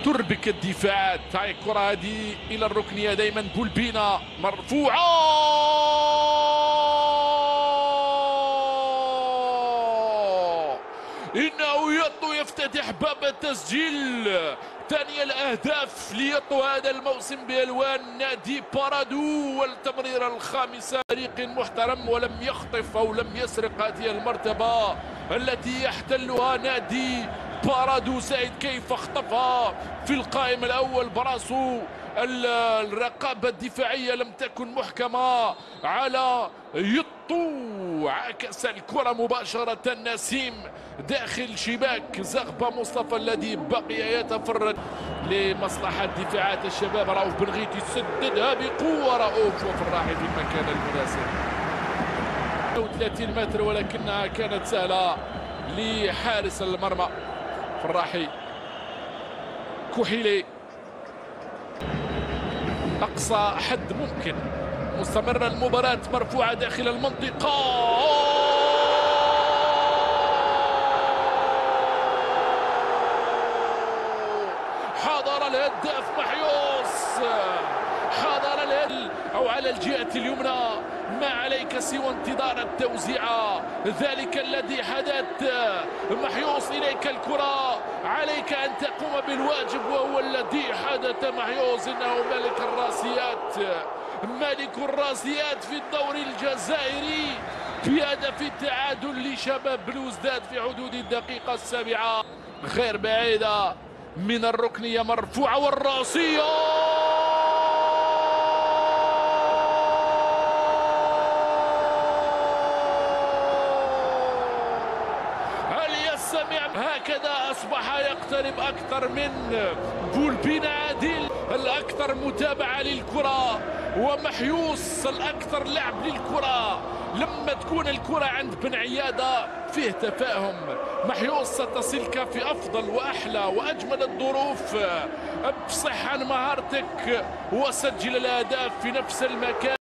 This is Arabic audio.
تربك الدفاعات. هاي الكرة هذه إلى الركنية دائما. بولبينا مرفوعة، إنه يطو يفتتح باب التسجيل. ثانية الأهداف ليطو هذا الموسم بألوان نادي بارادو، والتمريرة الخامسة فريق محترم ولم يخطف أو لم يسرق هذه المرتبة التي يحتلها نادي بارادو. سعيد كيف اخطفها في القائم الأول براسو. الرقابة الدفاعية لم تكن محكمة على يطو، عكس الكرة مباشرة نسيم داخل شباك زغبة مصطفى الذي بقي يتفرد لمصلحة دفاعات الشباب. رؤوف بن غيتي يسددها بقوة، رؤوف وفراحي في المكان المناسب. 30 متر ولكنها كانت سهلة لحارس المرمى فراحي. كحيلي أقصى حد ممكن، مستمرة المباراة، مرفوعة داخل المنطقة. حضر الهداف محيوس، حضر أو على الجهة اليمنى. ما عليك سوى انتظار التوزيعة، ذلك الذي حدث. محيوس إليك الكرة، عليك أن تقوم بالواجب وهو الذي حدث. محيوس إنه ملك الراسيات، ملك الراسيات في الدوري الجزائري بهدف التعادل لشباب بلوزداد في حدود الدقيقة 7 غير بعيدة من الركنية. مرفوعة والراسية، هكذا أصبح يقترب أكثر من بولبينا عادل، الأكثر متابعة للكرة، ومحيوس الأكثر لعب للكرة. لما تكون الكرة عند بن عيادة فيه تفاهم. محيوس ستصلك في أفضل وأحلى وأجمل الظروف. افصح عن مهارتك وسجل الأهداف في نفس المكان.